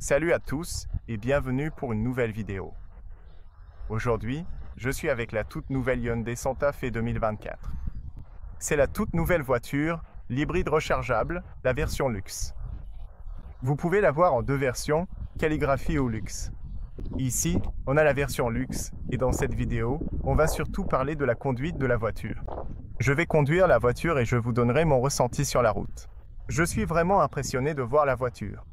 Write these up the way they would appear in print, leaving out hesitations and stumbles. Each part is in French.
Salut à tous et bienvenue pour une nouvelle vidéo. Aujourd'hui, je suis avec la toute nouvelle Hyundai Santa Fe 2024. C'est la toute nouvelle voiture, l'hybride rechargeable, la version luxe. Vous pouvez la voir en deux versions, calligraphie ou luxe. Ici, on a la version luxe et dans cette vidéo, on va surtout parler de la conduite de la voiture. Je vais conduire la voiture et je vous donnerai mon ressenti sur la route. Je suis vraiment impressionné de voir la voiture.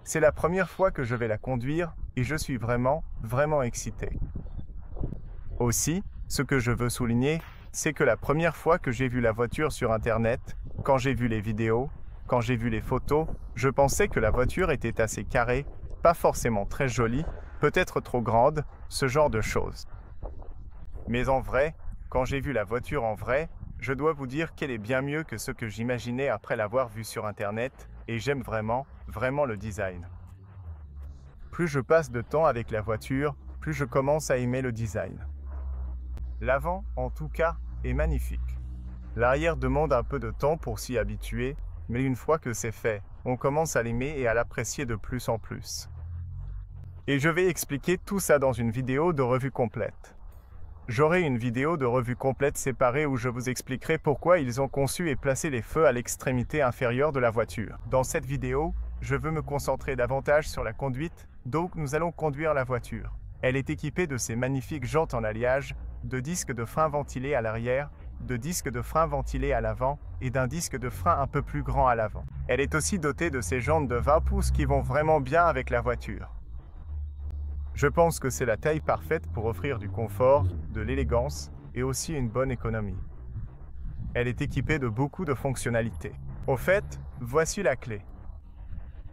C'est la première fois que je vais la conduire et je suis vraiment excité. Aussi, ce que je veux souligner, c'est que la première fois que j'ai vu la voiture sur Internet, quand j'ai vu les vidéos, quand j'ai vu les photos, je pensais que la voiture était assez carrée, pas forcément très jolie, peut-être trop grande, ce genre de choses. Mais en vrai, quand j'ai vu la voiture en vrai, je dois vous dire qu'elle est bien mieux que ce que j'imaginais après l'avoir vue sur Internet, et j'aime vraiment le design. Plus je passe de temps avec la voiture, plus je commence à aimer le design. L'avant, en tout cas, est magnifique. L'arrière demande un peu de temps pour s'y habituer, mais une fois que c'est fait, on commence à l'aimer et à l'apprécier de plus en plus. Et je vais expliquer tout ça dans une vidéo de revue complète. J'aurai une vidéo de revue complète séparée où je vous expliquerai pourquoi ils ont conçu et placé les feux à l'extrémité inférieure de la voiture. Dans cette vidéo, je veux me concentrer davantage sur la conduite, donc nous allons conduire la voiture. Elle est équipée de ces magnifiques jantes en alliage, de disques de frein ventilés à l'arrière, de disques de frein ventilés à l'avant et d'un disque de frein un peu plus grand à l'avant. Elle est aussi dotée de ces jantes de 20 pouces qui vont vraiment bien avec la voiture. Je pense que c'est la taille parfaite pour offrir du confort, de l'élégance et aussi une bonne économie. Elle est équipée de beaucoup de fonctionnalités. Au fait, voici la clé.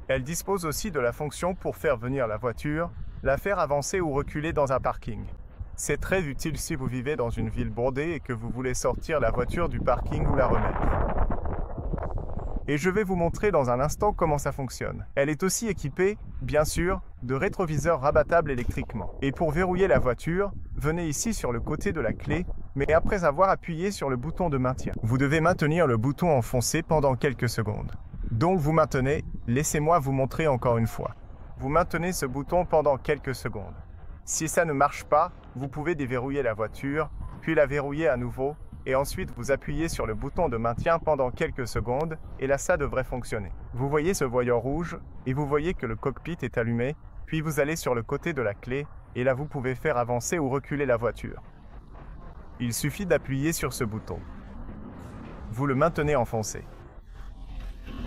Elle dispose aussi de la fonction pour faire venir la voiture, la faire avancer ou reculer dans un parking. C'est très utile si vous vivez dans une ville bondée et que vous voulez sortir la voiture du parking ou la remettre. Et je vais vous montrer dans un instant comment ça fonctionne. Elle est aussi équipée, bien sûr, de rétroviseurs rabattables électriquement. Et pour verrouiller la voiture, venez ici sur le côté de la clé, mais après avoir appuyé sur le bouton de maintien. Vous devez maintenir le bouton enfoncé pendant quelques secondes. Donc vous maintenez, laissez-moi vous montrer encore une fois. Vous maintenez ce bouton pendant quelques secondes. Si ça ne marche pas, vous pouvez déverrouiller la voiture, puis la verrouiller à nouveau, et ensuite vous appuyez sur le bouton de maintien pendant quelques secondes, et là ça devrait fonctionner. Vous voyez ce voyant rouge, et vous voyez que le cockpit est allumé, puis vous allez sur le côté de la clé, et là vous pouvez faire avancer ou reculer la voiture. Il suffit d'appuyer sur ce bouton. Vous le maintenez enfoncé.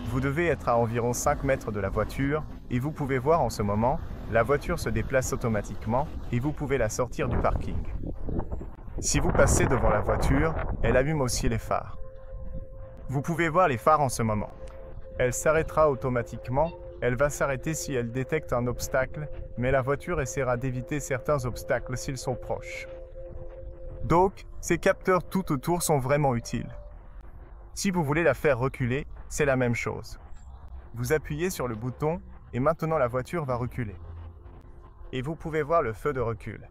Vous devez être à environ 5 mètres de la voiture, et vous pouvez voir en ce moment, la voiture se déplace automatiquement, et vous pouvez la sortir du parking. Si vous passez devant la voiture, elle allume aussi les phares. Vous pouvez voir les phares en ce moment. Elle s'arrêtera automatiquement, elle va s'arrêter si elle détecte un obstacle, mais la voiture essaiera d'éviter certains obstacles s'ils sont proches. Donc, ces capteurs tout autour sont vraiment utiles. Si vous voulez la faire reculer, c'est la même chose. Vous appuyez sur le bouton et maintenant la voiture va reculer. Et vous pouvez voir le feu de recul.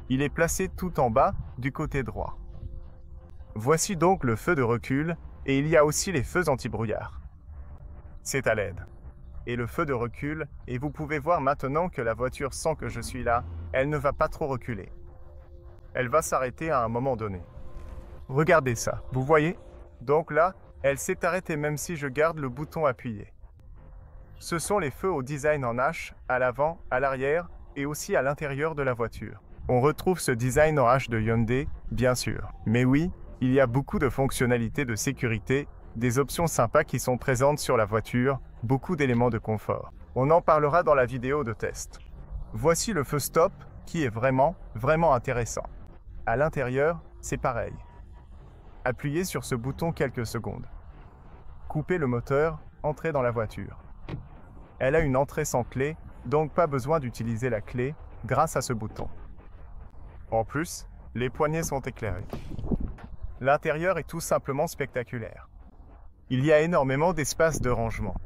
Il est placé tout en bas, du côté droit. Voici donc le feu de recul, et il y a aussi les feux anti-brouillard. C'est à LED. Et le feu de recul, et vous pouvez voir maintenant que la voiture sent que je suis là, elle ne va pas trop reculer. Elle va s'arrêter à un moment donné. Regardez ça, vous voyez? Donc là, elle s'est arrêtée même si je garde le bouton appuyé. Ce sont les feux au design en H, à l'avant, à l'arrière, et aussi à l'intérieur de la voiture. On retrouve ce design en H de Hyundai, bien sûr. Mais oui, il y a beaucoup de fonctionnalités de sécurité, des options sympas qui sont présentes sur la voiture, beaucoup d'éléments de confort. On en parlera dans la vidéo de test. Voici le feu stop, qui est vraiment intéressant. À l'intérieur, c'est pareil. Appuyez sur ce bouton quelques secondes. Coupez le moteur, entrez dans la voiture. Elle a une entrée sans clé, donc pas besoin d'utiliser la clé grâce à ce bouton. En plus, les poignées sont éclairées. L'intérieur est tout simplement spectaculaire. Il y a énormément d'espace de rangement.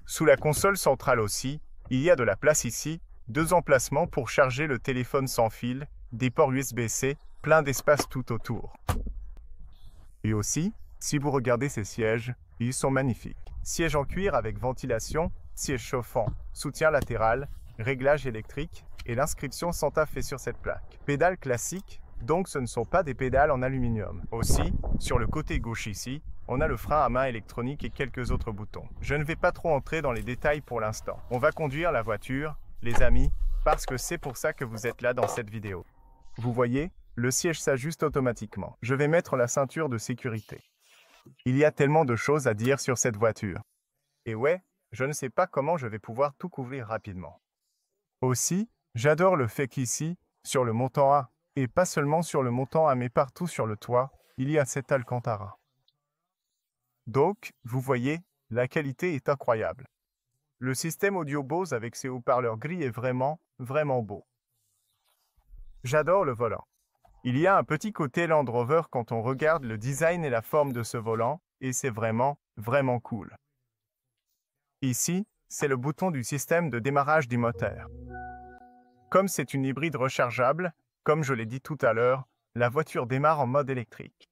Sous la console centrale aussi, il y a de la place ici, 2 emplacements pour charger le téléphone sans fil, des ports USB-C, plein d'espace tout autour. Et aussi, si vous regardez ces sièges, ils sont magnifiques. Sièges en cuir avec ventilation, siège chauffant, soutien latéral, réglage électrique et l'inscription Santa Fe sur cette plaque. Pédales classiques, donc ce ne sont pas des pédales en aluminium. Aussi, sur le côté gauche ici, on a le frein à main électronique et quelques autres boutons. Je ne vais pas trop entrer dans les détails pour l'instant. On va conduire la voiture, les amis, parce que c'est pour ça que vous êtes là dans cette vidéo. Vous voyez, le siège s'ajuste automatiquement. Je vais mettre la ceinture de sécurité. Il y a tellement de choses à dire sur cette voiture. Et ouais, je ne sais pas comment je vais pouvoir tout couvrir rapidement. Aussi, j'adore le fait qu'ici, sur le montant A, et pas seulement sur le montant A mais partout sur le toit, il y a cet Alcantara. Donc, vous voyez, la qualité est incroyable. Le système audio Bose avec ses haut-parleurs gris est vraiment, vraiment beau. J'adore le volant. Il y a un petit côté Land Rover quand on regarde le design et la forme de ce volant, et c'est vraiment, vraiment cool. Ici, c'est le bouton du système de démarrage du moteur. Comme c'est une hybride rechargeable, comme je l'ai dit tout à l'heure, la voiture démarre en mode électrique.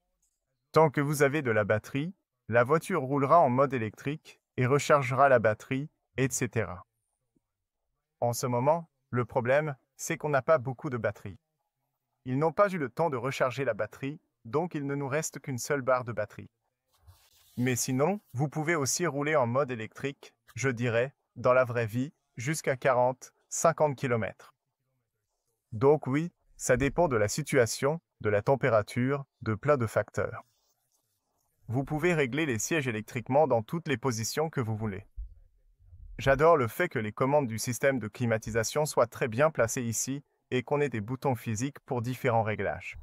Tant que vous avez de la batterie, la voiture roulera en mode électrique et rechargera la batterie, etc. En ce moment, le problème, c'est qu'on n'a pas beaucoup de batterie. Ils n'ont pas eu le temps de recharger la batterie, donc il ne nous reste qu'une seule barre de batterie. Mais sinon, vous pouvez aussi rouler en mode électrique, je dirais, dans la vraie vie, jusqu'à 40-50 km. Donc oui, ça dépend de la situation, de la température, de plein de facteurs. Vous pouvez régler les sièges électriquement dans toutes les positions que vous voulez. J'adore le fait que les commandes du système de climatisation soient très bien placées ici et qu'on ait des boutons physiques pour différents réglages.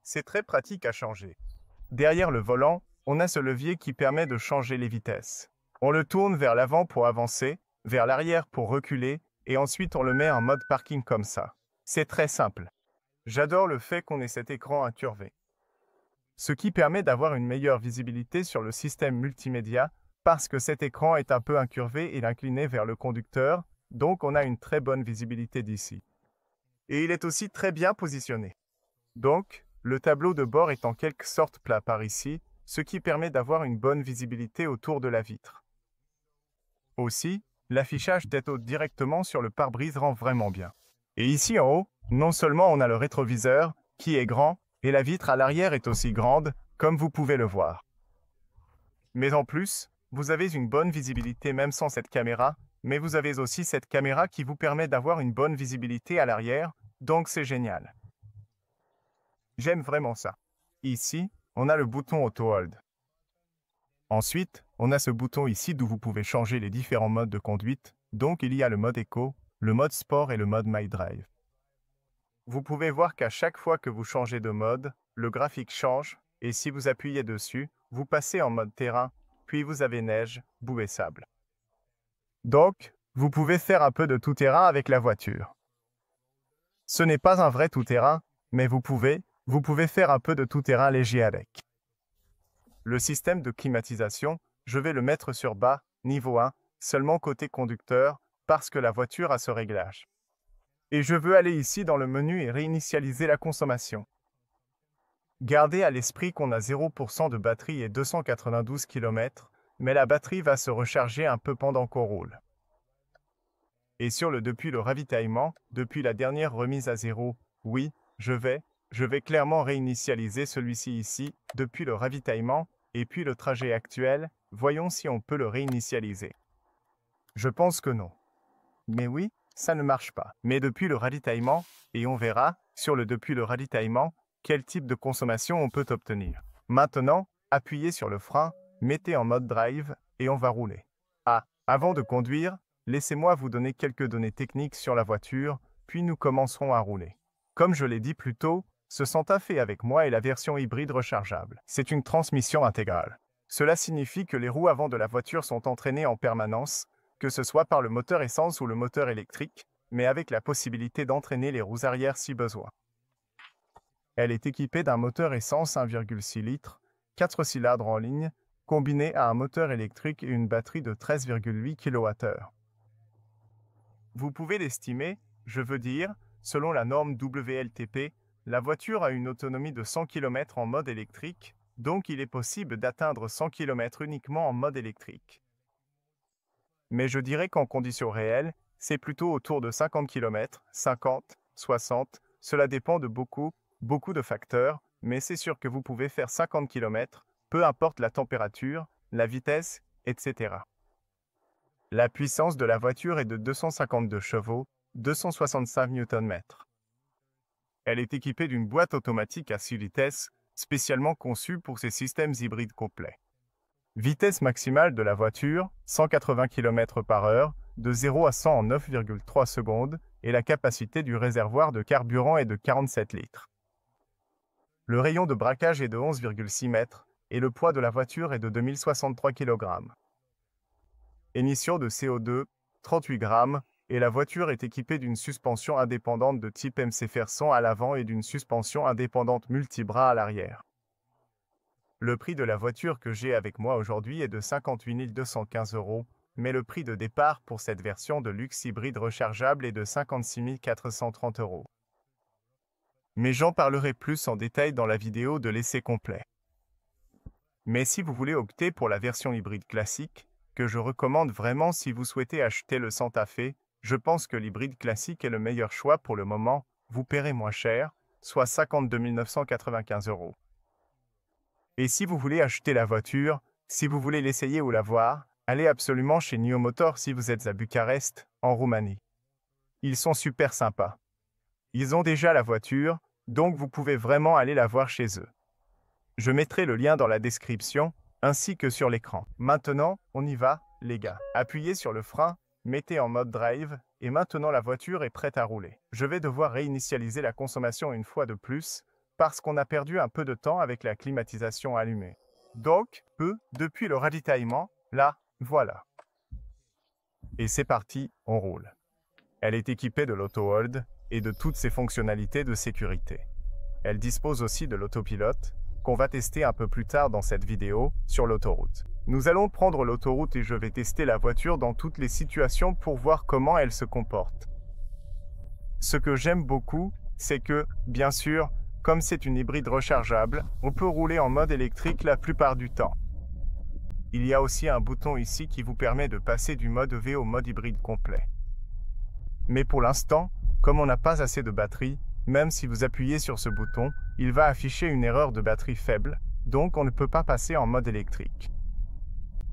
C'est très pratique à changer. Derrière le volant, on a ce levier qui permet de changer les vitesses. On le tourne vers l'avant pour avancer, vers l'arrière pour reculer, et ensuite on le met en mode parking comme ça. C'est très simple. J'adore le fait qu'on ait cet écran incurvé. Ce qui permet d'avoir une meilleure visibilité sur le système multimédia, parce que cet écran est un peu incurvé et incliné vers le conducteur, donc on a une très bonne visibilité d'ici. Et il est aussi très bien positionné. Donc, le tableau de bord est en quelque sorte plat par ici, ce qui permet d'avoir une bonne visibilité autour de la vitre. Aussi, l'affichage tête haute directement sur le pare-brise rend vraiment bien. Et ici en haut, non seulement on a le rétroviseur, qui est grand, et la vitre à l'arrière est aussi grande, comme vous pouvez le voir. Mais en plus, vous avez une bonne visibilité même sans cette caméra, mais vous avez aussi cette caméra qui vous permet d'avoir une bonne visibilité à l'arrière, donc c'est génial. J'aime vraiment ça. Ici, on a le bouton Auto Hold. Ensuite, on a ce bouton ici d'où vous pouvez changer les différents modes de conduite, donc il y a le mode Eco, le mode Sport et le mode My Drive. Vous pouvez voir qu'à chaque fois que vous changez de mode, le graphique change, et si vous appuyez dessus, vous passez en mode terrain, puis vous avez neige, boue et sable. Donc, vous pouvez faire un peu de tout-terrain avec la voiture. Ce n'est pas un vrai tout-terrain, mais vous pouvez faire un peu de tout-terrain léger avec. Le système de climatisation, je vais le mettre sur bas, niveau 1, seulement côté conducteur, parce que la voiture a ce réglage. Et je veux aller ici dans le menu et réinitialiser la consommation. Gardez à l'esprit qu'on a 0% de batterie et 292 km, mais la batterie va se recharger un peu pendant qu'on roule. Et sur le depuis le ravitaillement, depuis la dernière remise à zéro, oui, je vais clairement réinitialiser celui-ci ici, depuis le ravitaillement, et puis le trajet actuel, voyons si on peut le réinitialiser. Je pense que non. Mais oui, ça ne marche pas. Mais depuis le ravitaillement, et on verra, sur le depuis le ravitaillement, quel type de consommation on peut obtenir. Maintenant, appuyez sur le frein, mettez en mode drive, et on va rouler. Ah, avant de conduire, laissez-moi vous donner quelques données techniques sur la voiture, puis nous commencerons à rouler. Comme je l'ai dit plus tôt, ce Santa Fe avec moi est la version hybride rechargeable. C'est une transmission intégrale. Cela signifie que les roues avant de la voiture sont entraînées en permanence, que ce soit par le moteur essence ou le moteur électrique, mais avec la possibilité d'entraîner les roues arrière si besoin. Elle est équipée d'un moteur essence 1,6 litres, 4 cylindres en ligne, combiné à un moteur électrique et une batterie de 13,8 kWh. Vous pouvez l'estimer, je veux dire, selon la norme WLTP, la voiture a une autonomie de 100 km en mode électrique, donc il est possible d'atteindre 100 km uniquement en mode électrique. mais je dirais qu'en conditions réelles, c'est plutôt autour de 50 km, 50, 60, cela dépend de beaucoup de facteurs, mais c'est sûr que vous pouvez faire 50 km, peu importe la température, la vitesse, etc. La puissance de la voiture est de 252 chevaux, 265 Nm. Elle est équipée d'une boîte automatique à 6 vitesses, spécialement conçue pour ces systèmes hybrides complets. Vitesse maximale de la voiture, 180 km/h, de 0 à 100 en 9,3 secondes, et la capacité du réservoir de carburant est de 47 litres. Le rayon de braquage est de 11,6 mètres, et le poids de la voiture est de 2063 kg. Émission de CO2, 38 grammes, et la voiture est équipée d'une suspension indépendante de type McPherson à l'avant et d'une suspension indépendante multibras à l'arrière. Le prix de la voiture que j'ai avec moi aujourd'hui est de 58 215 €, mais le prix de départ pour cette version de luxe hybride rechargeable est de 56 430 €. Mais j'en parlerai plus en détail dans la vidéo de l'essai complet. Mais si vous voulez opter pour la version hybride classique, que je recommande vraiment si vous souhaitez acheter le Santa Fe, je pense que l'hybride classique est le meilleur choix pour le moment, vous paierez moins cher, soit 52 995 €. Et si vous voulez acheter la voiture, si vous voulez l'essayer ou la voir, allez absolument chez NIO Motors si vous êtes à Bucarest, en Roumanie. Ils sont super sympas. Ils ont déjà la voiture, donc vous pouvez vraiment aller la voir chez eux. Je mettrai le lien dans la description, ainsi que sur l'écran. Maintenant, on y va, les gars. Appuyez sur le frein, mettez en mode drive, et maintenant la voiture est prête à rouler. Je vais devoir réinitialiser la consommation une fois de plus, parce qu'on a perdu un peu de temps avec la climatisation allumée. Donc, depuis le ravitaillement, là, voilà. Et c'est parti, on roule. Elle est équipée de l'auto-hold et de toutes ses fonctionnalités de sécurité. Elle dispose aussi de l'autopilote, qu'on va tester un peu plus tard dans cette vidéo, sur l'autoroute. Nous allons prendre l'autoroute et je vais tester la voiture dans toutes les situations pour voir comment elle se comporte. Ce que j'aime beaucoup, c'est que, bien sûr, comme c'est une hybride rechargeable, on peut rouler en mode électrique la plupart du temps. Il y a aussi un bouton ici qui vous permet de passer du mode EV au mode hybride complet. Mais pour l'instant, comme on n'a pas assez de batterie, même si vous appuyez sur ce bouton, il va afficher une erreur de batterie faible, donc on ne peut pas passer en mode électrique.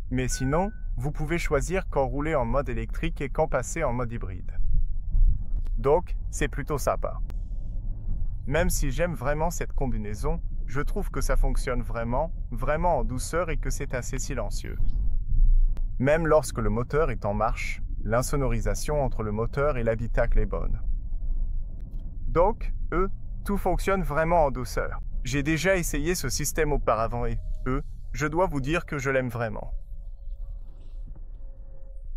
Mais sinon, vous pouvez choisir quand rouler en mode électrique et quand passer en mode hybride. Donc, c'est plutôt sympa. Même si j'aime vraiment cette combinaison, je trouve que ça fonctionne vraiment en douceur et que c'est assez silencieux. Même lorsque le moteur est en marche, l'insonorisation entre le moteur et l'habitacle est bonne. Donc, tout fonctionne vraiment en douceur. J'ai déjà essayé ce système auparavant et, je dois vous dire que je l'aime vraiment.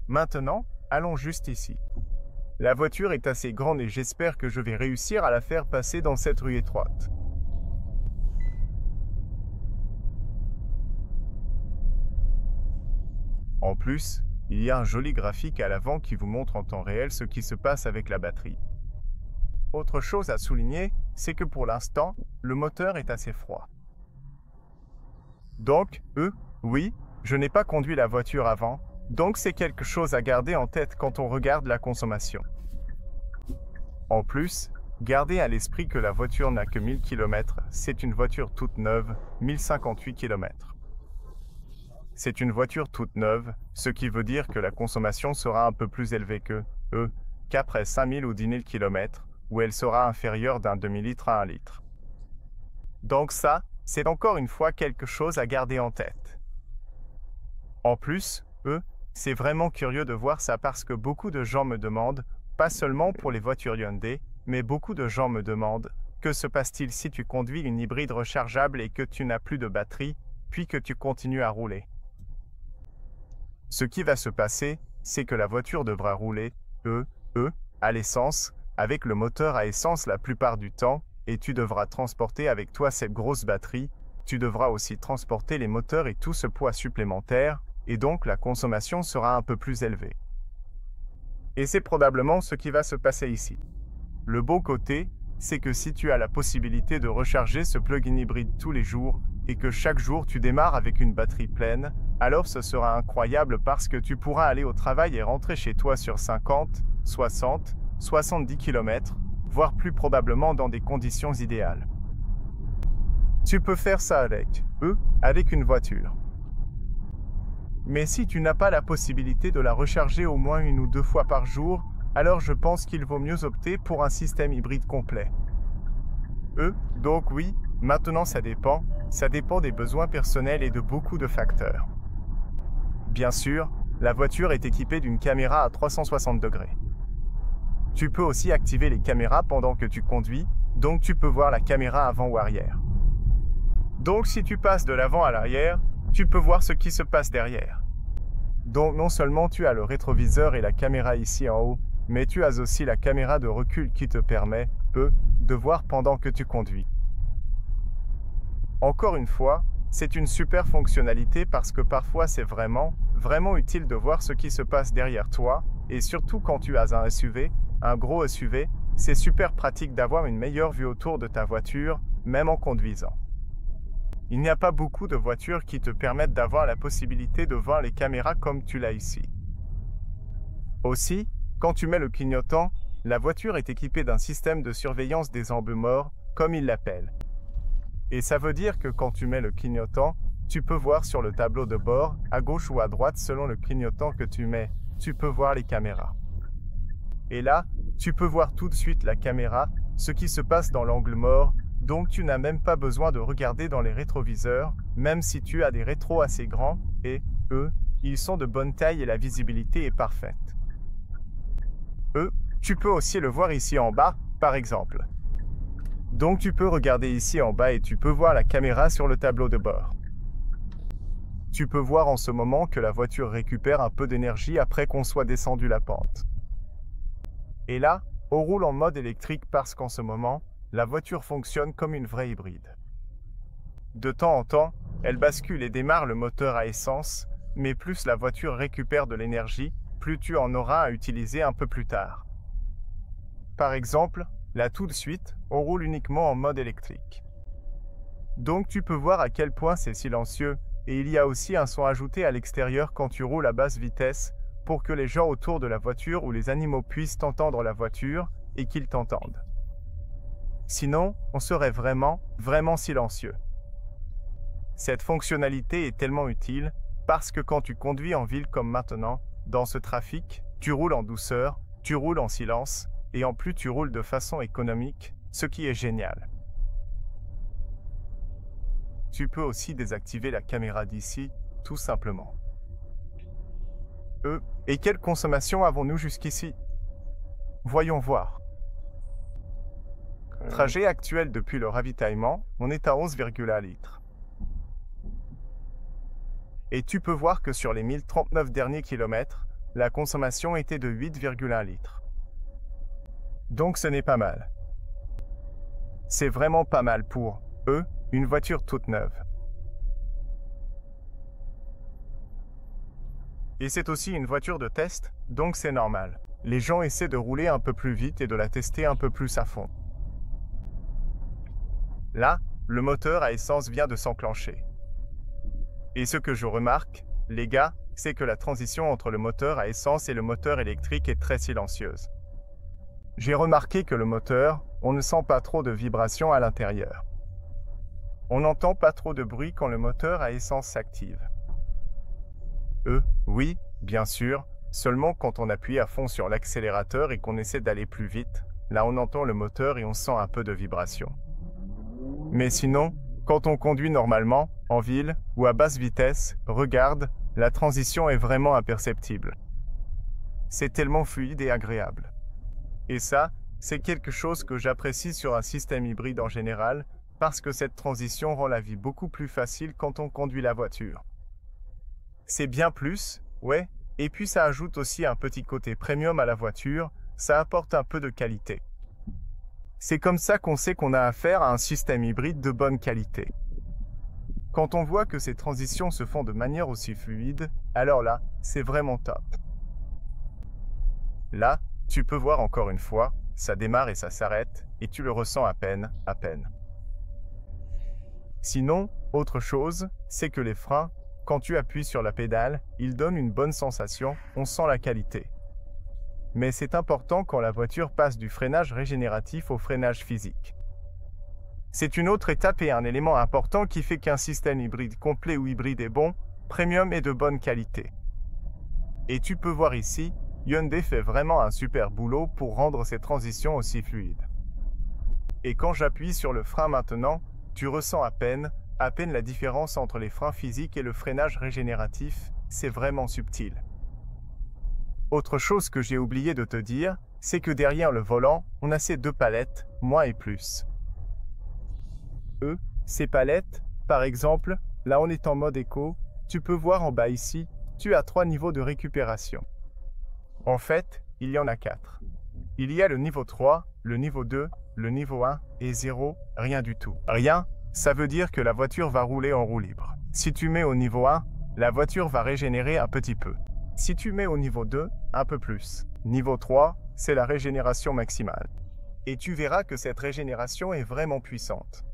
Maintenant, allons juste ici. La voiture est assez grande et j'espère que je vais réussir à la faire passer dans cette rue étroite. En plus, il y a un joli graphique à l'avant qui vous montre en temps réel ce qui se passe avec la batterie. Autre chose à souligner, c'est que pour l'instant, le moteur est assez froid. Donc, oui, je n'ai pas conduit la voiture avant, donc c'est quelque chose à garder en tête quand on regarde la consommation. En plus, gardez à l'esprit que la voiture n'a que 1000 km, c'est une voiture toute neuve, 1058 km. C'est une voiture toute neuve, ce qui veut dire que la consommation sera un peu plus élevée qu'après 5000 ou 10 000 km, où elle sera inférieure d'un demi-litre à 1 litre. Donc ça, c'est encore une fois quelque chose à garder en tête. En plus, c'est vraiment curieux de voir ça parce que beaucoup de gens me demandent, pas seulement pour les voitures Hyundai, mais beaucoup de gens me demandent, que se passe-t-il si tu conduis une hybride rechargeable et que tu n'as plus de batterie, puis que tu continues à rouler? Ce qui va se passer, c'est que la voiture devra rouler, à l'essence, avec le moteur à essence la plupart du temps, et tu devras transporter avec toi cette grosse batterie, tu devras aussi transporter les moteurs et tout ce poids supplémentaire, et donc la consommation sera un peu plus élevée. Et c'est probablement ce qui va se passer ici. Le beau côté, c'est que si tu as la possibilité de recharger ce plug-in hybride tous les jours, et que chaque jour tu démarres avec une batterie pleine, alors ce sera incroyable parce que tu pourras aller au travail et rentrer chez toi sur 50, 60, 70 km, voire plus probablement dans des conditions idéales. Tu peux faire ça avec une voiture. Mais si tu n'as pas la possibilité de la recharger au moins 1 ou 2 fois par jour, alors je pense qu'il vaut mieux opter pour un système hybride complet. Donc oui, maintenant ça dépend des besoins personnels et de beaucoup de facteurs. Bien sûr, la voiture est équipée d'une caméra à 360 degrés. Tu peux aussi activer les caméras pendant que tu conduis, donc tu peux voir la caméra avant ou arrière. Donc si tu passes de l'avant à l'arrière, tu peux voir ce qui se passe derrière. Donc non seulement tu as le rétroviseur et la caméra ici en haut, mais tu as aussi la caméra de recul qui te permet, de voir pendant que tu conduis. Encore une fois, c'est une super fonctionnalité parce que parfois c'est vraiment utile de voir ce qui se passe derrière toi, et surtout quand tu as un SUV, un gros SUV, c'est super pratique d'avoir une meilleure vue autour de ta voiture, même en conduisant. Il n'y a pas beaucoup de voitures qui te permettent d'avoir la possibilité de voir les caméras comme tu l'as ici. Aussi, quand tu mets le clignotant, la voiture est équipée d'un système de surveillance des embouts morts, comme ils l'appellent. Et ça veut dire que quand tu mets le clignotant, tu peux voir sur le tableau de bord, à gauche ou à droite selon le clignotant que tu mets, tu peux voir les caméras. Et là, tu peux voir tout de suite la caméra, ce qui se passe dans l'angle mort, donc tu n'as même pas besoin de regarder dans les rétroviseurs, même si tu as des rétros assez grands, et, ils sont de bonne taille et la visibilité est parfaite. Tu peux aussi le voir ici en bas, par exemple. Donc tu peux regarder ici en bas et tu peux voir la caméra sur le tableau de bord. Tu peux voir en ce moment que la voiture récupère un peu d'énergie après qu'on soit descendu la pente. Et là, on roule en mode électrique parce qu'en ce moment, la voiture fonctionne comme une vraie hybride. De temps en temps, elle bascule et démarre le moteur à essence, mais plus la voiture récupère de l'énergie, plus tu en auras à utiliser un peu plus tard. Par exemple, là tout de suite, on roule uniquement en mode électrique. Donc tu peux voir à quel point c'est silencieux, et il y a aussi un son ajouté à l'extérieur quand tu roules à basse vitesse, pour que les gens autour de la voiture ou les animaux puissent entendre la voiture et qu'ils t'entendent. Sinon, on serait vraiment silencieux. Cette fonctionnalité est tellement utile parce que quand tu conduis en ville comme maintenant, dans ce trafic, tu roules en douceur, tu roules en silence, et en plus tu roules de façon économique, ce qui est génial. Tu peux aussi désactiver la caméra d'ici, tout simplement. Et quelle consommation avons-nous jusqu'ici? Voyons voir. Trajet actuel depuis le ravitaillement, on est à 11,1 litres. Et tu peux voir que sur les 1039 derniers kilomètres, la consommation était de 8,1 litres. Donc ce n'est pas mal. C'est vraiment pas mal pour, une voiture toute neuve. Et c'est aussi une voiture de test, donc c'est normal. Les gens essaient de rouler un peu plus vite et de la tester un peu plus à fond. Là, le moteur à essence vient de s'enclencher. Et ce que je remarque, les gars, c'est que la transition entre le moteur à essence et le moteur électrique est très silencieuse. J'ai remarqué que le moteur, on ne sent pas trop de vibrations à l'intérieur. On n'entend pas trop de bruit quand le moteur à essence s'active. Oui, bien sûr, seulement quand on appuie à fond sur l'accélérateur et qu'on essaie d'aller plus vite, là on entend le moteur et on sent un peu de vibration. Mais sinon, quand on conduit normalement, en ville ou à basse vitesse, regarde, la transition est vraiment imperceptible. C'est tellement fluide et agréable. Et ça, c'est quelque chose que j'apprécie sur un système hybride en général, parce que cette transition rend la vie beaucoup plus facile quand on conduit la voiture. C'est bien plus, ouais, et puis ça ajoute aussi un petit côté premium à la voiture, ça apporte un peu de qualité. C'est comme ça qu'on sait qu'on a affaire à un système hybride de bonne qualité. Quand on voit que ces transitions se font de manière aussi fluide, alors là, c'est vraiment top. Là, tu peux voir encore une fois, ça démarre et ça s'arrête, et tu le ressens à peine. Sinon, autre chose, c'est que les freins, Quand tu appuies sur la pédale, il donne une bonne sensation, on sent la qualité. Mais c'est important quand la voiture passe du freinage régénératif au freinage physique. C'est une autre étape et un élément important qui fait qu'un système hybride complet ou hybride est bon, premium et de bonne qualité. Et tu peux voir ici, Hyundai fait vraiment un super boulot pour rendre ces transitions aussi fluides. Et quand j'appuie sur le frein maintenant, tu ressens à peine la différence entre les freins physiques et le freinage régénératif, c'est vraiment subtil. Autre chose que j'ai oublié de te dire, c'est que derrière le volant, on a ces deux palettes, moins et plus. Ces palettes, par exemple, là on est en mode éco, tu peux voir en bas ici, tu as 3 niveaux de récupération. En fait, il y en a 4. Il y a le niveau 3, le niveau 2, le niveau 1 et 0, rien du tout. Rien, ça veut dire que la voiture va rouler en roue libre. Si tu mets au niveau 1, la voiture va régénérer un petit peu. Si tu mets au niveau 2, un peu plus. Niveau 3, c'est la régénération maximale. Et tu verras que cette régénération est vraiment puissante.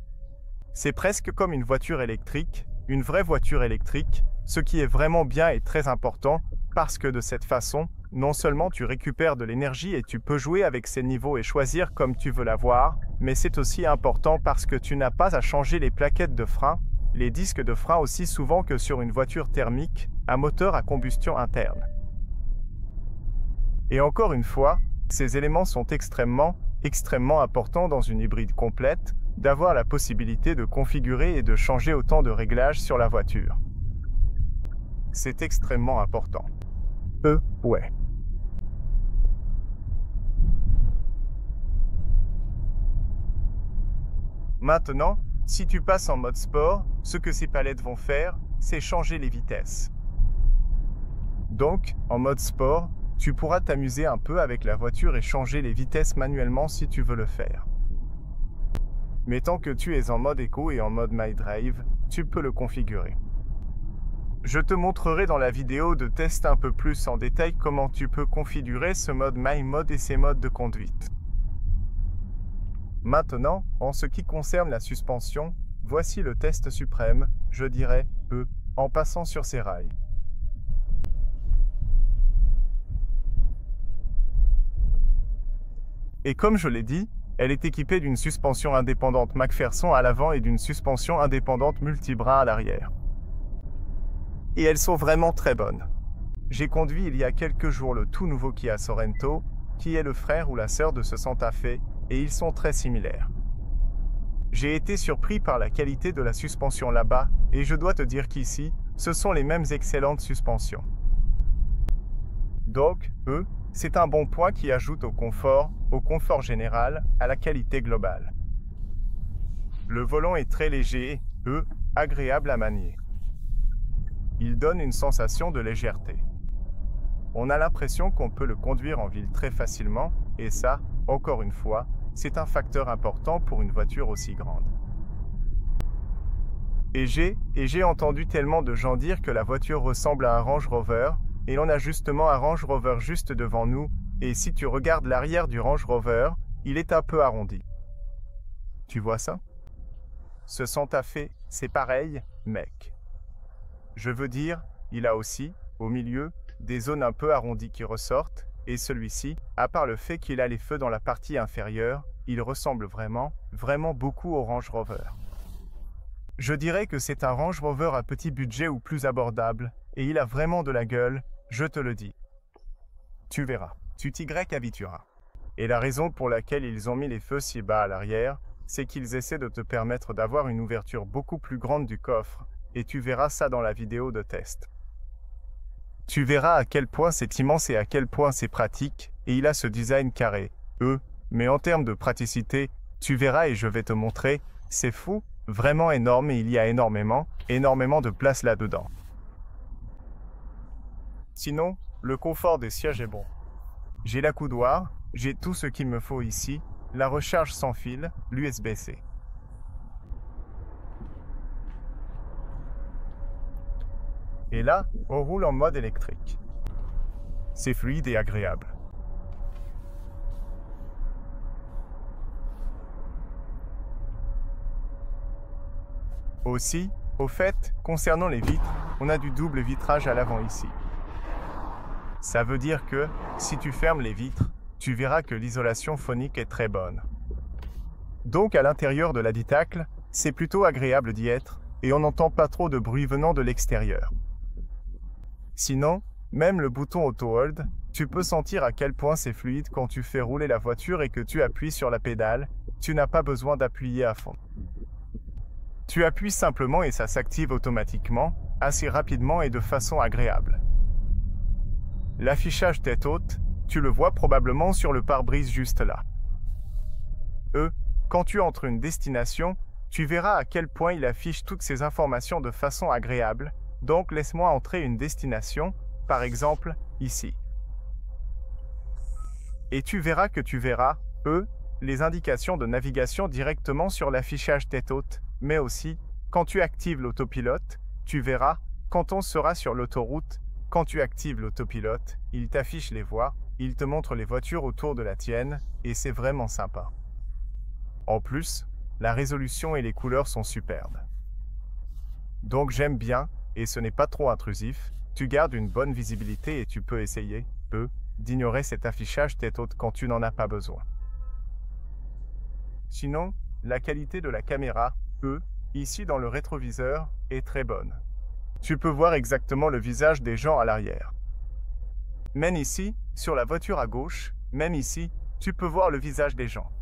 C'est presque comme une voiture électrique, une vraie voiture électrique, ce qui est vraiment bien et très important, parce que de cette façon, non seulement tu récupères de l'énergie et tu peux jouer avec ces niveaux et choisir comme tu veux l'avoir, mais c'est aussi important parce que tu n'as pas à changer les plaquettes de frein, les disques de frein aussi souvent que sur une voiture thermique, à moteur à combustion interne. Et encore une fois, ces éléments sont extrêmement importants dans une hybride complète, d'avoir la possibilité de configurer et de changer autant de réglages sur la voiture. C'est extrêmement important. Ouais. Maintenant, si tu passes en mode sport, ce que ces palettes vont faire, c'est changer les vitesses. Donc, en mode sport, tu pourras t'amuser un peu avec la voiture et changer les vitesses manuellement si tu veux le faire. Mais tant que tu es en mode éco et en mode My Drive, tu peux le configurer. Je te montrerai dans la vidéo de test un peu plus en détail comment tu peux configurer ce mode My Mode et ses modes de conduite. Maintenant, en ce qui concerne la suspension, voici le test suprême, je dirais, en passant sur ces rails. Et comme je l'ai dit, elle est équipée d'une suspension indépendante McPherson à l'avant et d'une suspension indépendante multibras à l'arrière. Et elles sont vraiment très bonnes. J'ai conduit il y a quelques jours le tout nouveau Kia Sorento, qui est le frère ou la sœur de ce Santa Fe, et ils sont très similaires. J'ai été surpris par la qualité de la suspension là-bas, et je dois te dire qu'ici, ce sont les mêmes excellentes suspensions. Donc, c'est un bon point qui ajoute au confort général, à la qualité globale. Le volant est très léger et, agréable à manier. Il donne une sensation de légèreté. On a l'impression qu'on peut le conduire en ville très facilement, et ça, encore une fois, c'est un facteur important pour une voiture aussi grande. Et j'ai entendu tellement de gens dire que la voiture ressemble à un Range Rover, et l'on a justement un Range Rover juste devant nous, et si tu regardes l'arrière du Range Rover, il est un peu arrondi. Tu vois ça? Ce Santa Fe, c'est pareil, mec. Je veux dire, il a aussi, au milieu, des zones un peu arrondies qui ressortent, et celui-ci, à part le fait qu'il a les feux dans la partie inférieure, il ressemble vraiment beaucoup au Range Rover. Je dirais que c'est un Range Rover à petit budget ou plus abordable, et il a vraiment de la gueule, je te le dis. Tu verras, tu t'y habitueras. Et la raison pour laquelle ils ont mis les feux si bas à l'arrière, c'est qu'ils essaient de te permettre d'avoir une ouverture beaucoup plus grande du coffre, et tu verras ça dans la vidéo de test. Tu verras à quel point c'est immense et à quel point c'est pratique, et il a ce design carré, mais en termes de praticité, tu verras et je vais te montrer, c'est fou, vraiment énorme et il y a énormément de place là-dedans. Sinon, le confort des sièges est bon. J'ai l'accoudoir, j'ai tout ce qu'il me faut ici, la recharge sans fil, l'USB-C. Et là, on roule en mode électrique. C'est fluide et agréable. Aussi, Au fait, concernant les vitres, on a du double vitrage à l'avant ici. Ça veut dire que, si tu fermes les vitres, tu verras que l'isolation phonique est très bonne. Donc à l'intérieur de l'habitacle, c'est plutôt agréable d'y être, et on n'entend pas trop de bruit venant de l'extérieur. Sinon, même le bouton Auto Hold, tu peux sentir à quel point c'est fluide quand tu fais rouler la voiture et que tu appuies sur la pédale, tu n'as pas besoin d'appuyer à fond. Tu appuies simplement et ça s'active automatiquement, assez rapidement et de façon agréable. L'affichage tête haute, tu le vois probablement sur le pare-brise juste là. Quand tu entres une destination, tu verras à quel point il affiche toutes ces informations de façon agréable, donc laisse-moi entrer une destination, par exemple, ici. Et tu verras que tu verras, les indications de navigation directement sur l'affichage tête haute, mais aussi, quand tu actives l'autopilote, tu verras, quand on sera sur l'autoroute, quand tu actives l'autopilote, il t'affiche les voies, il te montre les voitures autour de la tienne, et c'est vraiment sympa. En plus, la résolution et les couleurs sont superbes. Donc j'aime bien, et ce n'est pas trop intrusif, tu gardes une bonne visibilité et tu peux essayer, d'ignorer cet affichage tête haute quand tu n'en as pas besoin. Sinon, la qualité de la caméra, ici dans le rétroviseur, est très bonne. Tu peux voir exactement le visage des gens à l'arrière. Même ici, sur la voiture à gauche, même ici, tu peux voir le visage des gens.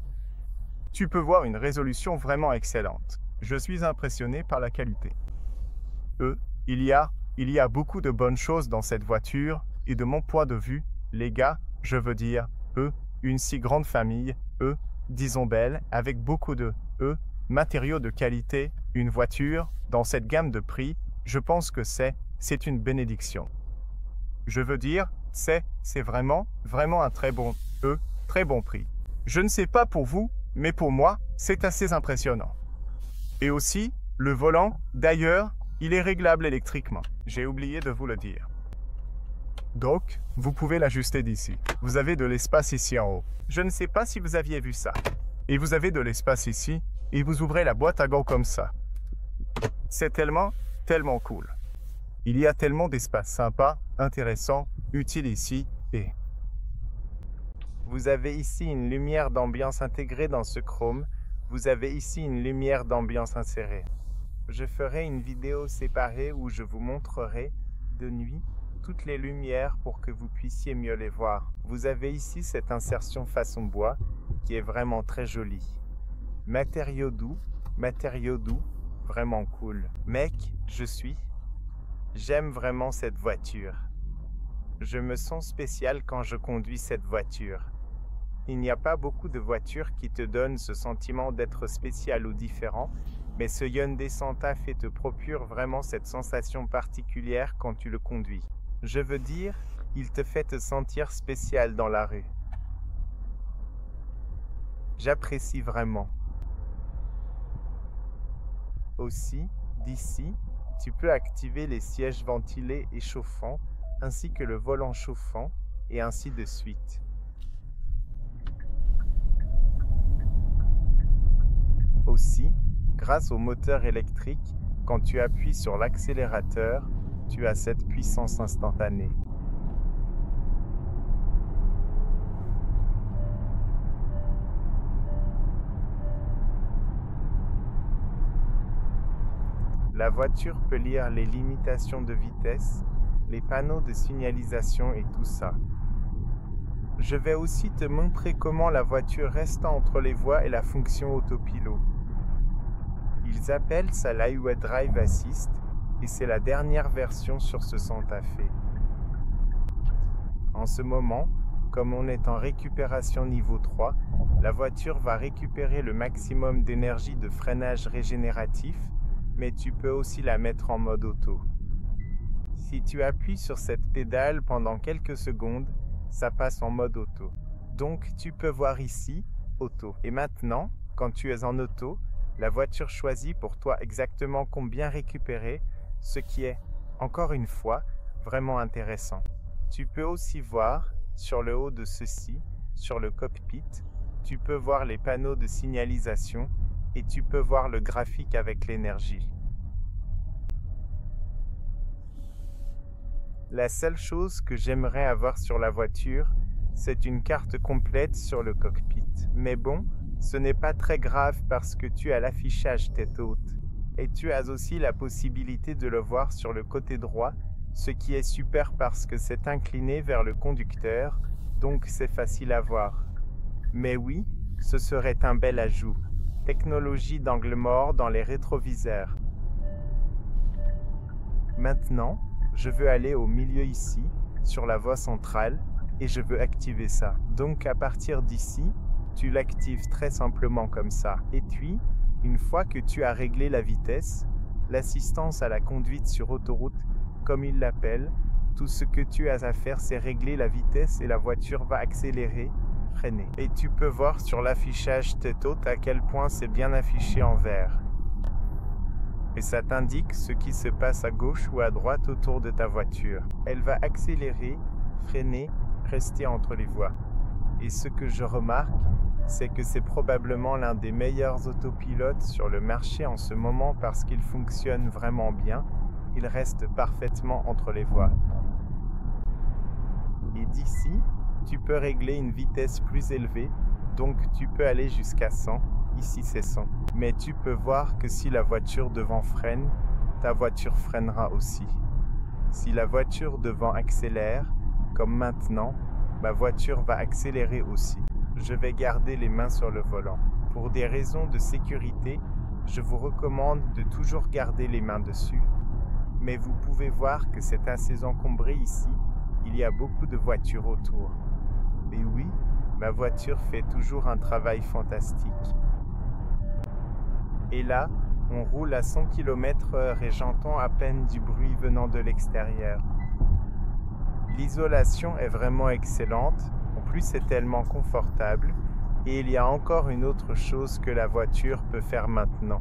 Tu peux voir une résolution vraiment excellente. Je suis impressionné par la qualité. Il y a beaucoup de bonnes choses dans cette voiture, et de mon point de vue, les gars, je veux dire, une si grande famille, disons belle, avec beaucoup de, matériaux de qualité, une voiture, dans cette gamme de prix, je pense que c'est une bénédiction. Je veux dire, c'est vraiment un très bon prix. Je ne sais pas pour vous, mais pour moi, c'est assez impressionnant. Et aussi, le volant, d'ailleurs, il est réglable électriquement. J'ai oublié de vous le dire. Donc, vous pouvez l'ajuster d'ici. Vous avez de l'espace ici en haut. Je ne sais pas si vous aviez vu ça. Et vous avez de l'espace ici, et vous ouvrez la boîte à gants comme ça. C'est tellement cool. Il y a tellement d'espace sympa, intéressant, utile ici, et... Vous avez ici une lumière d'ambiance intégrée dans ce chrome. Vous avez ici une lumière d'ambiance insérée. Je ferai une vidéo séparée où je vous montrerai, de nuit, toutes les lumières pour que vous puissiez mieux les voir. Vous avez ici cette insertion façon bois, qui est vraiment très jolie. Matériaux doux, vraiment cool. Mec, j'aime vraiment cette voiture. Je me sens spécial quand je conduis cette voiture. Il n'y a pas beaucoup de voitures qui te donnent ce sentiment d'être spécial ou différent, mais ce Hyundai Santa Fe te procure vraiment cette sensation particulière quand tu le conduis. Je veux dire, il te fait te sentir spécial dans la rue. J'apprécie vraiment. Aussi, d'ici, tu peux activer les sièges ventilés et chauffants, ainsi que le volant chauffant, et ainsi de suite. Aussi, grâce au moteur électrique, quand tu appuies sur l'accélérateur, tu as cette puissance instantanée. La voiture peut lire les limitations de vitesse, les panneaux de signalisation et tout ça. Je vais aussi te montrer comment la voiture reste entre les voies et la fonction autopilot. Ils appellent ça l'Highway Drive Assist et c'est la dernière version sur ce Santa Fe. En ce moment, comme on est en récupération niveau 3, la voiture va récupérer le maximum d'énergie de freinage régénératif, mais tu peux aussi la mettre en mode auto. Si tu appuies sur cette pédale pendant quelques secondes, ça passe en mode auto. Donc tu peux voir ici, auto. Et maintenant, quand tu es en auto, la voiture choisit pour toi exactement combien récupérer, ce qui est, encore une fois, vraiment intéressant. Tu peux aussi voir, sur le haut de ceci, sur le cockpit, tu peux voir les panneaux de signalisation et tu peux voir le graphique avec l'énergie. La seule chose que j'aimerais avoir sur la voiture, c'est une carte complète sur le cockpit. Mais bon, ce n'est pas très grave parce que tu as l'affichage tête haute. Et tu as aussi la possibilité de le voir sur le côté droit, ce qui est super parce que c'est incliné vers le conducteur, donc c'est facile à voir. Mais oui, ce serait un bel ajout. Technologie d'angle mort dans les rétroviseurs. Maintenant, je veux aller au milieu ici, sur la voie centrale, et je veux activer ça. Donc à partir d'ici, tu l'actives très simplement comme ça. Et puis, une fois que tu as réglé la vitesse, l'assistance à la conduite sur autoroute, comme il l'appelle, tout ce que tu as à faire, c'est régler la vitesse et la voiture va accélérer, freiner. Et tu peux voir sur l'affichage tête haute à quel point c'est bien affiché en vert. Et ça t'indique ce qui se passe à gauche ou à droite autour de ta voiture. Elle va accélérer, freiner, rester entre les voies. Et ce que je remarque, c'est que c'est probablement l'un des meilleurs autopilotes sur le marché en ce moment parce qu'il fonctionne vraiment bien. Il reste parfaitement entre les voies. Et d'ici, tu peux régler une vitesse plus élevée, donc tu peux aller jusqu'à 100. Ici c'est 100. Mais tu peux voir que si la voiture devant freine, ta voiture freinera aussi. Si la voiture devant accélère, comme maintenant, ma voiture va accélérer aussi. Je vais garder les mains sur le volant. Pour des raisons de sécurité, je vous recommande de toujours garder les mains dessus. Mais vous pouvez voir que c'est assez encombré ici. Il y a beaucoup de voitures autour. Et oui, ma voiture fait toujours un travail fantastique. Et là, on roule à 100 km/h et j'entends à peine du bruit venant de l'extérieur. L'isolation est vraiment excellente, en plus c'est tellement confortable, et il y a encore une autre chose que la voiture peut faire maintenant.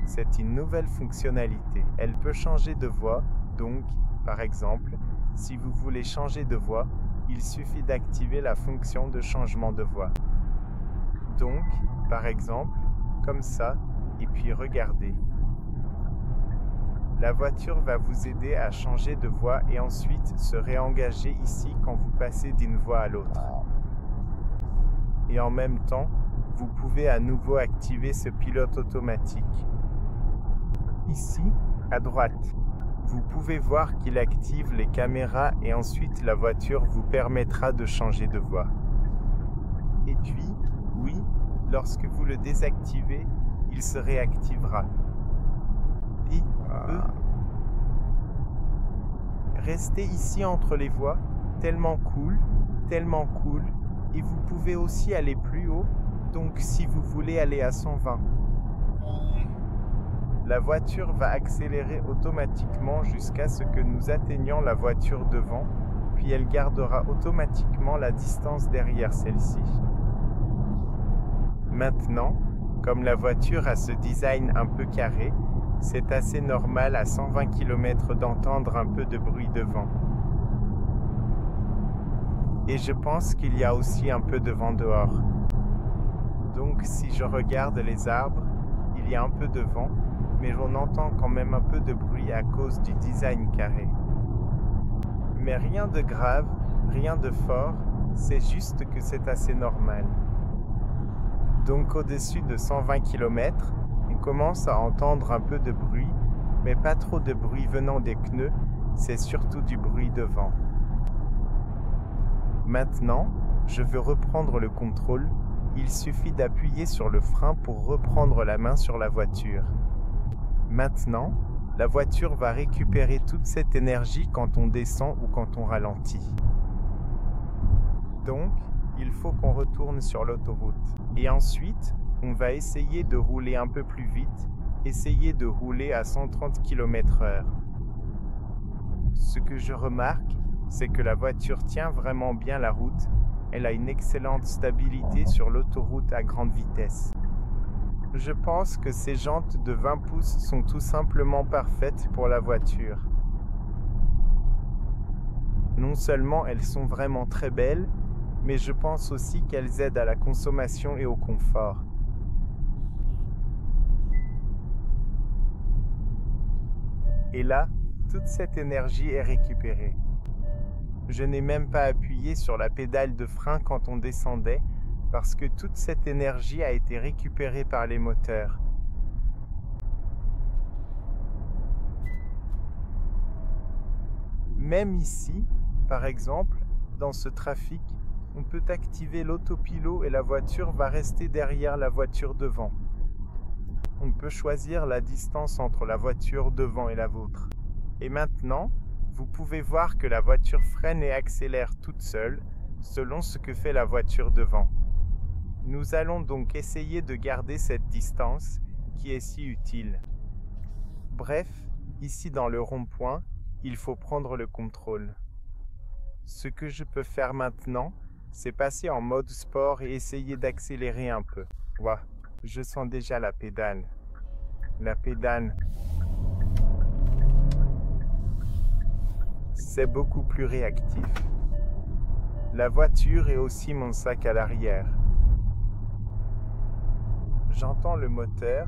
C'est une nouvelle fonctionnalité. Elle peut changer de voie, donc, par exemple, si vous voulez changer de voie, il suffit d'activer la fonction de changement de voie. Donc, par exemple, comme ça, et puis regardez. La voiture va vous aider à changer de voie et ensuite se réengager ici quand vous passez d'une voie à l'autre. Et en même temps, vous pouvez à nouveau activer ce pilote automatique. Ici, à droite, vous pouvez voir qu'il active les caméras et ensuite la voiture vous permettra de changer de voie. Et puis, oui, lorsque vous le désactivez, il se réactivera. Et restez ici entre les voies, tellement cool, et vous pouvez aussi aller plus haut, donc si vous voulez aller à 120. La voiture va accélérer automatiquement jusqu'à ce que nous atteignions la voiture devant, puis elle gardera automatiquement la distance derrière celle-ci. Maintenant, comme la voiture a ce design un peu carré, c'est assez normal à 120 km d'entendre un peu de bruit devant. Et je pense qu'il y a aussi un peu de vent dehors. Donc si je regarde les arbres, il y a un peu de vent, mais on entend quand même un peu de bruit à cause du design carré. Mais rien de grave, rien de fort, c'est juste que c'est assez normal. Donc au-dessus de 120 km, on commence à entendre un peu de bruit, mais pas trop de bruit venant des pneus, c'est surtout du bruit de vent. Maintenant, je veux reprendre le contrôle, il suffit d'appuyer sur le frein pour reprendre la main sur la voiture. Maintenant, la voiture va récupérer toute cette énergie quand on descend ou quand on ralentit. Donc, il faut qu'on retourne sur l'autoroute. Et ensuite, on va essayer de rouler un peu plus vite, essayer de rouler à 130 km/h. Ce que je remarque, c'est que la voiture tient vraiment bien la route, elle a une excellente stabilité sur l'autoroute à grande vitesse. Je pense que ces jantes de 20 pouces sont tout simplement parfaites pour la voiture. Non seulement elles sont vraiment très belles, mais je pense aussi qu'elles aident à la consommation et au confort. Et là, toute cette énergie est récupérée. Je n'ai même pas appuyé sur la pédale de frein quand on descendait, parce que toute cette énergie a été récupérée par les moteurs. Même ici, par exemple, dans ce trafic, on peut activer l'autopilote et la voiture va rester derrière la voiture devant. On peut choisir la distance entre la voiture devant et la vôtre. Et maintenant, vous pouvez voir que la voiture freine et accélère toute seule, selon ce que fait la voiture devant. Nous allons donc essayer de garder cette distance qui est si utile. Bref, ici dans le rond-point, il faut prendre le contrôle. Ce que je peux faire maintenant, c'est passer en mode sport et essayer d'accélérer un peu. Ouah, je sens déjà la pédale. La pédale. C'est beaucoup plus réactif. La voiture est aussi mon sac à l'arrière. J'entends le moteur,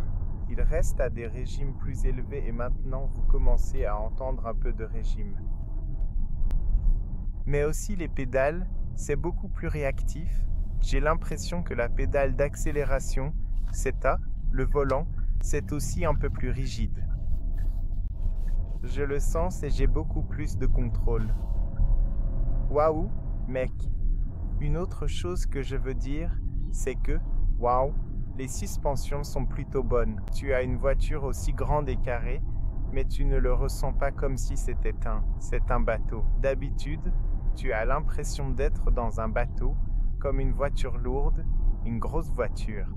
il reste à des régimes plus élevés et maintenant vous commencez à entendre un peu de régime. Mais aussi les pédales, c'est beaucoup plus réactif. J'ai l'impression que la pédale d'accélération, le volant, c'est aussi un peu plus rigide. Je le sens et j'ai beaucoup plus de contrôle. Waouh, mec. Une autre chose que je veux dire, c'est que, waouh, les suspensions sont plutôt bonnes. Tu as une voiture aussi grande et carrée, mais tu ne le ressens pas comme si c'est un bateau. D'habitude, tu as l'impression d'être dans un bateau, comme une voiture lourde, une grosse voiture.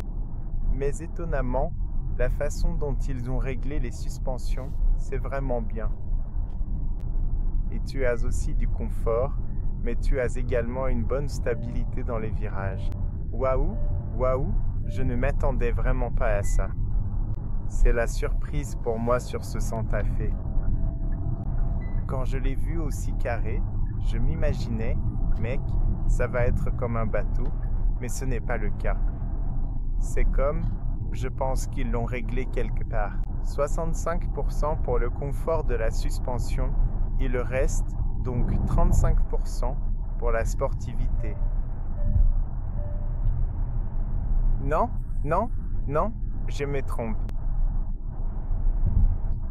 Mais étonnamment, la façon dont ils ont réglé les suspensions, c'est vraiment bien. Et tu as aussi du confort, mais tu as également une bonne stabilité dans les virages. Waouh, waouh, je ne m'attendais vraiment pas à ça. C'est la surprise pour moi sur ce Santa Fe. Quand je l'ai vu aussi carré, je m'imaginais, mec, ça va être comme un bateau, mais ce n'est pas le cas. C'est comme, je pense qu'ils l'ont réglé quelque part. 65% pour le confort de la suspension et le reste, donc 35% pour la sportivité. Non, non, non, je me trompe.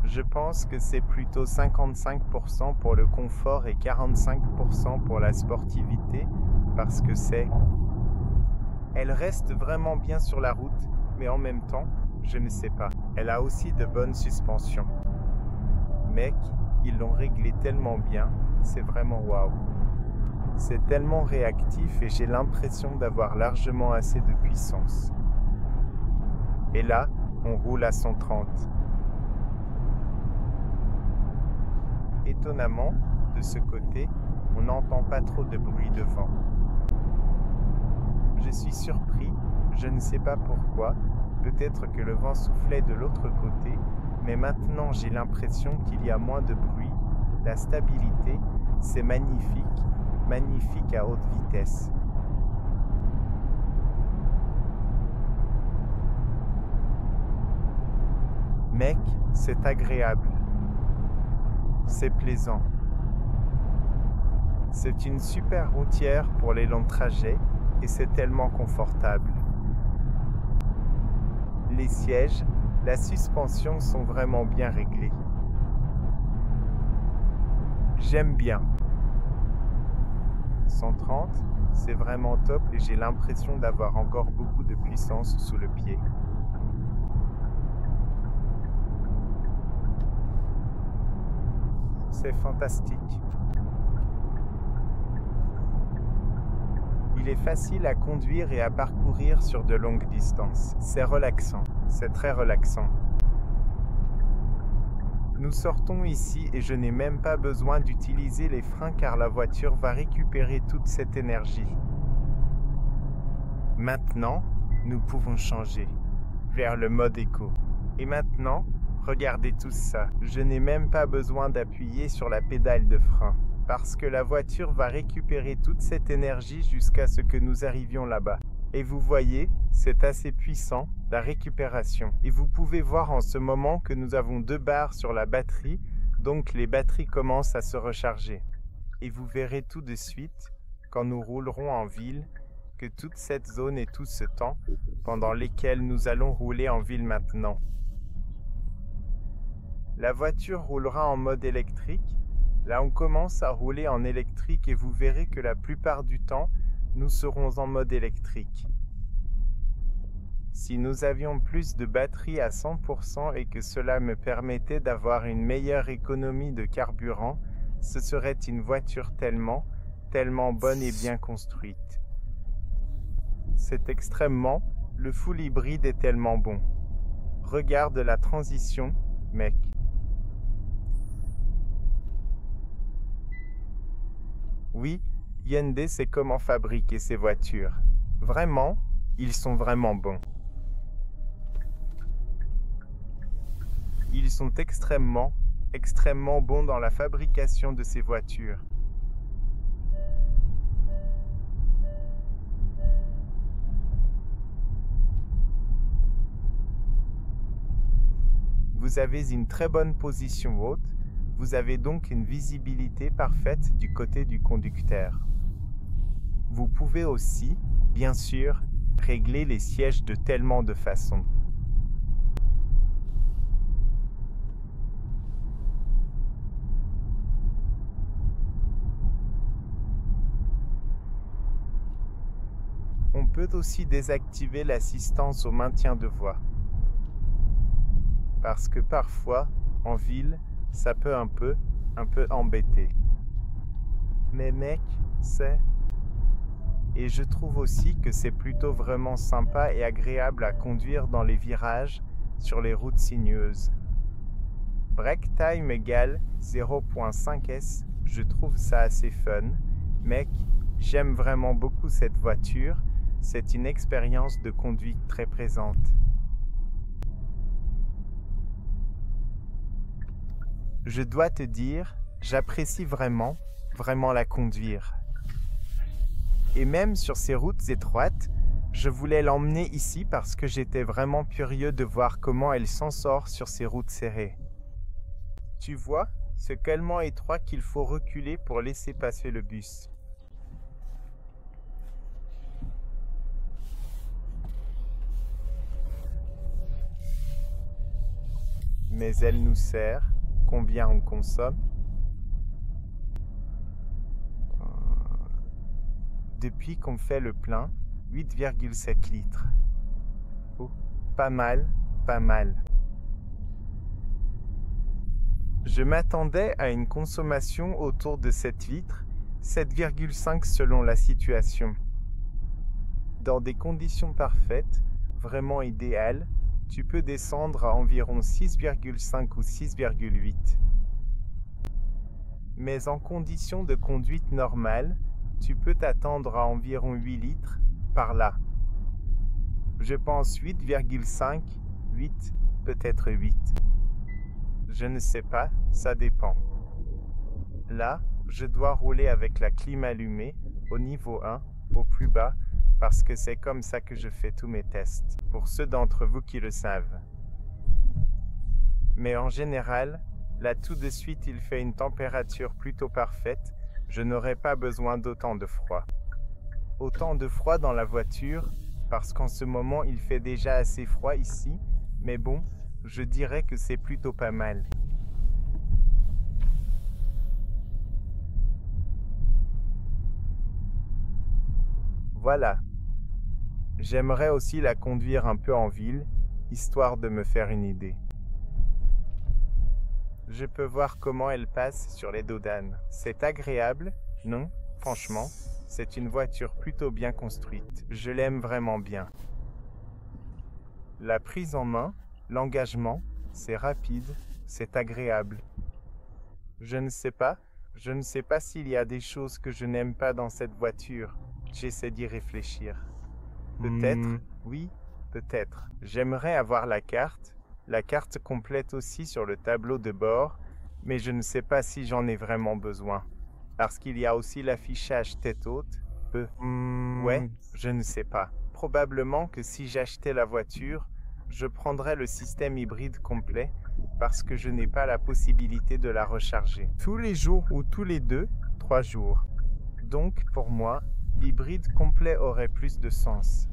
Je pense que c'est plutôt 55% pour le confort et 45% pour la sportivité, parce que elle reste vraiment bien sur la route, mais en même temps, je ne sais pas. Elle a aussi de bonnes suspensions. Mec, ils l'ont réglé tellement bien, c'est vraiment waouh. C'est tellement réactif et j'ai l'impression d'avoir largement assez de puissance. Et là, on roule à 130. Étonnamment, de ce côté, on n'entend pas trop de bruit de vent. Je suis surpris, je ne sais pas pourquoi, peut-être que le vent soufflait de l'autre côté, mais maintenant j'ai l'impression qu'il y a moins de bruit. La stabilité, c'est magnifique, magnifique à haute vitesse. Mec, c'est agréable. C'est plaisant. C'est une super routière pour les longs trajets et c'est tellement confortable. Les sièges, la suspension sont vraiment bien réglés. J'aime bien. 130, c'est vraiment top et j'ai l'impression d'avoir encore beaucoup de puissance sous le pied. C'est fantastique. Il est facile à conduire et à parcourir sur de longues distances. C'est relaxant, c'est très relaxant. Nous sortons ici et je n'ai même pas besoin d'utiliser les freins car la voiture va récupérer toute cette énergie. Maintenant, nous pouvons changer vers le mode éco. Et maintenant, regardez tout ça. Je n'ai même pas besoin d'appuyer sur la pédale de frein parce que la voiture va récupérer toute cette énergie jusqu'à ce que nous arrivions là-bas. Et vous voyez, c'est assez puissant, la récupération. Et vous pouvez voir en ce moment que nous avons 2 barres sur la batterie Donc les batteries commencent à se recharger. Et vous verrez tout de suite, quand nous roulerons en ville, que toute cette zone et tout ce temps, pendant lesquels nous allons rouler en ville maintenant. La voiture roulera en mode électrique. Là, on commence à rouler en électrique et vous verrez que la plupart du temps, nous serons en mode électrique. Si nous avions plus de batterie à 100% et que cela me permettait d'avoir une meilleure économie de carburant, ce serait une voiture tellement bonne et bien construite. C'est extrêmement, le full hybride est tellement bon. Regarde la transition, mec. Oui, Hyundai sait comment fabriquer ses voitures. Vraiment, ils sont vraiment bons. Ils sont extrêmement bons dans la fabrication de ces voitures. Vous avez une très bonne position haute, vous avez donc une visibilité parfaite du côté du conducteur. Vous pouvez aussi, bien sûr, régler les sièges de tellement de façons. On peut aussi désactiver l'assistance au maintien de voie. Parce que parfois, en ville, ça peut un peu embêter. Mais mec, c'est... Et je trouve aussi que c'est plutôt vraiment sympa et agréable à conduire dans les virages sur les routes sinueuses. Break time égale 0.5s, je trouve ça assez fun. Mec, j'aime vraiment beaucoup cette voiture, c'est une expérience de conduite très présente. Je dois te dire, j'apprécie vraiment la conduire. Et même sur ces routes étroites, je voulais l'emmener ici parce que j'étais vraiment curieux de voir comment elle s'en sort sur ces routes serrées. Tu vois, c'est tellement étroit qu'il faut reculer pour laisser passer le bus. Mais elle nous sert. Combien on consomme? Depuis qu'on fait le plein, 8,7 litres. Oh, pas mal. Je m'attendais à une consommation autour de 7 litres, 7,5 selon la situation. Dans des conditions parfaites, vraiment idéales, tu peux descendre à environ 6,5 ou 6,8. Mais en conditions de conduite normale, tu peux t'attendre à environ 8 litres par là. Je pense 8,5, 8, peut-être 8. Je ne sais pas, ça dépend. Là, je dois rouler avec la clim allumée au niveau 1, au plus bas, parce que c'est comme ça que je fais tous mes tests, pour ceux d'entre vous qui le savent. Mais en général, là tout de suite il fait une température plutôt parfaite, je n'aurai pas besoin d'autant de froid. Autant de froid dans la voiture, parce qu'en ce moment il fait déjà assez froid ici, mais bon, je dirais que c'est plutôt pas mal. Voilà. J'aimerais aussi la conduire un peu en ville, histoire de me faire une idée. Je peux voir comment elle passe sur les dos d'âne. C'est agréable, non? Franchement, c'est une voiture plutôt bien construite. Je l'aime vraiment bien. La prise en main, l'engagement, c'est rapide, c'est agréable. Je ne sais pas s'il y a des choses que je n'aime pas dans cette voiture. J'essaie d'y réfléchir. Peut-être, oui, peut-être. J'aimerais avoir la carte complète aussi sur le tableau de bord, mais je ne sais pas si j'en ai vraiment besoin. Parce qu'il y a aussi l'affichage tête haute. Ouais, je ne sais pas. Probablement que si j'achetais la voiture, je prendrais le système hybride complet, parce que je n'ai pas la possibilité de la recharger. Tous les jours ou tous les 2-3 jours. Donc, pour moi, l'hybride complet aurait plus de sens.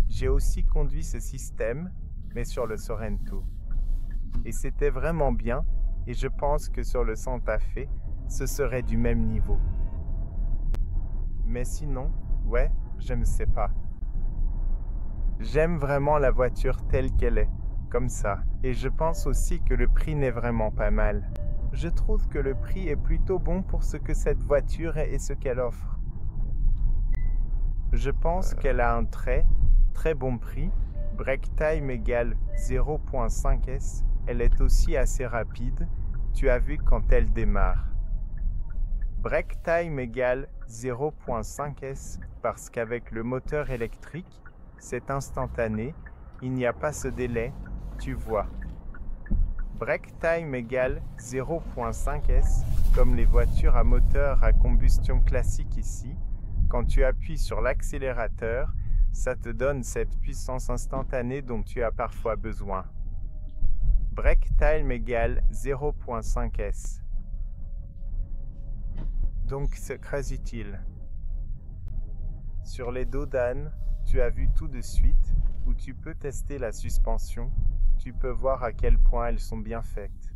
J'ai aussi conduit ce système, mais sur le Sorento. Et c'était vraiment bien, et je pense que sur le Santa Fe, ce serait du même niveau. Mais sinon, ouais, je ne sais pas. J'aime vraiment la voiture telle qu'elle est, comme ça, et je pense aussi que le prix n'est vraiment pas mal. Je trouve que le prix est plutôt bon pour ce que cette voiture est et ce qu'elle offre. Je pense qu'elle a un très bon prix. Break time égale 0.5 S. Elle est aussi assez rapide. Tu as vu quand elle démarre. Break time égale 0.5 S parce qu'avec le moteur électrique, c'est instantané. Il n'y a pas ce délai, tu vois. Break time égale 0.5 S comme les voitures à moteur à combustion classique ici. Quand tu appuies sur l'accélérateur, ça te donne cette puissance instantanée dont tu as parfois besoin. Break time égale 0.5 S. Donc c'est très utile. Sur les dos d'âne, tu as vu tout de suite où tu peux tester la suspension. Tu peux voir à quel point elles sont bien faites.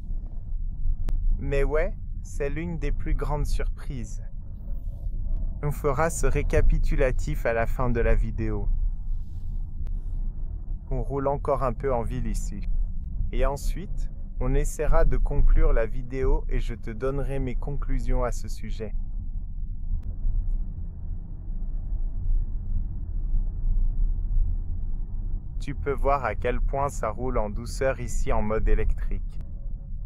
Mais ouais, c'est l'une des plus grandes surprises. On fera ce récapitulatif à la fin de la vidéo. On roule encore un peu en ville ici. Et ensuite, on essaiera de conclure la vidéo et je te donnerai mes conclusions à ce sujet. Tu peux voir à quel point ça roule en douceur ici en mode électrique.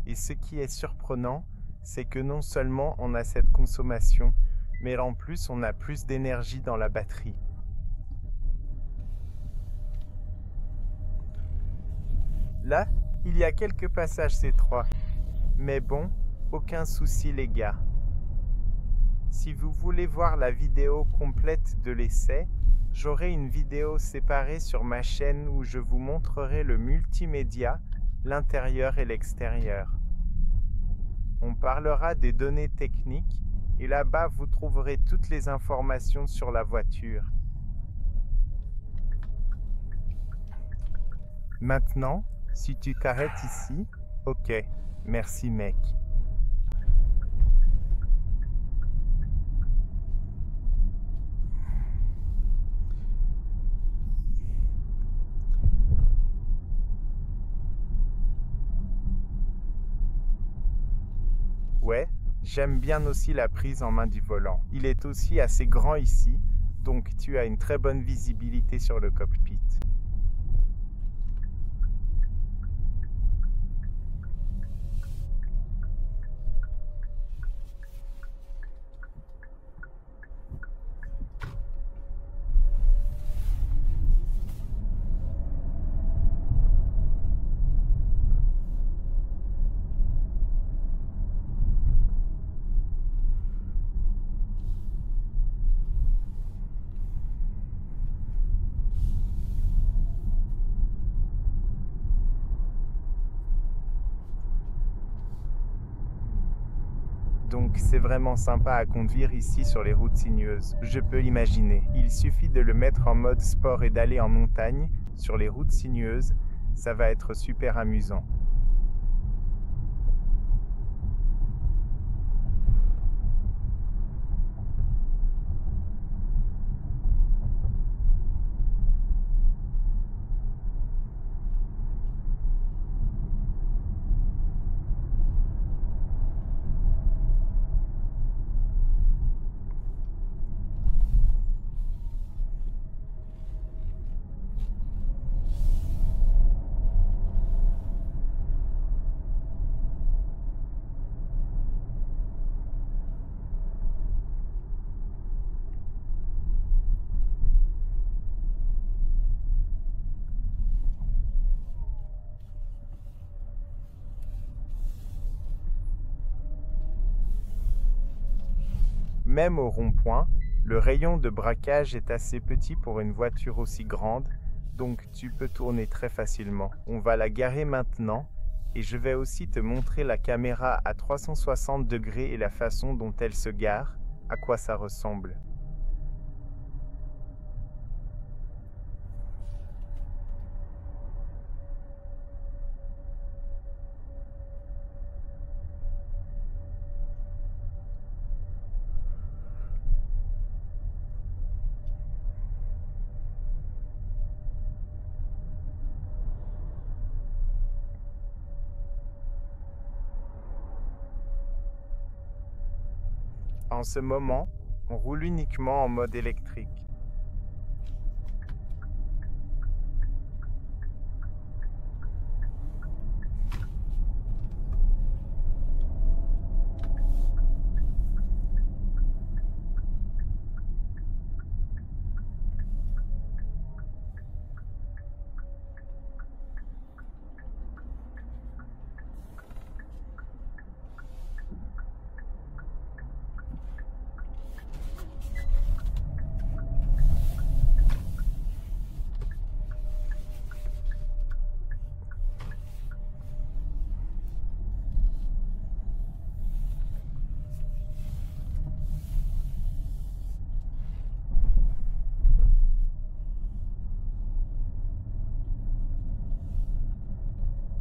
Et ce qui est surprenant, c'est que non seulement on a cette consommation, mais en plus on a plus d'énergie dans la batterie. Là, il y a quelques passages C3. Mais bon, aucun souci les gars. Si vous voulez voir la vidéo complète de l'essai, j'aurai une vidéo séparée sur ma chaîne où je vous montrerai le multimédia, l'intérieur et l'extérieur. On parlera des données techniques et là-bas vous trouverez toutes les informations sur la voiture. Maintenant, si tu t'arrêtes ici, ok, merci mec. Ouais, j'aime bien aussi la prise en main du volant. Il est aussi assez grand ici, donc tu as une très bonne visibilité sur le cockpit. Donc c'est vraiment sympa à conduire ici sur les routes sinueuses. Je peux imaginer. Il suffit de le mettre en mode sport et d'aller en montagne, sur les routes sinueuses. Ça va être super amusant. Même au rond-point, le rayon de braquage est assez petit pour une voiture aussi grande, donc tu peux tourner très facilement. On va la garer maintenant Et je vais aussi te montrer la caméra à 360 degrés et la façon dont elle se gare, à quoi ça ressemble. En ce moment, on roule uniquement en mode électrique.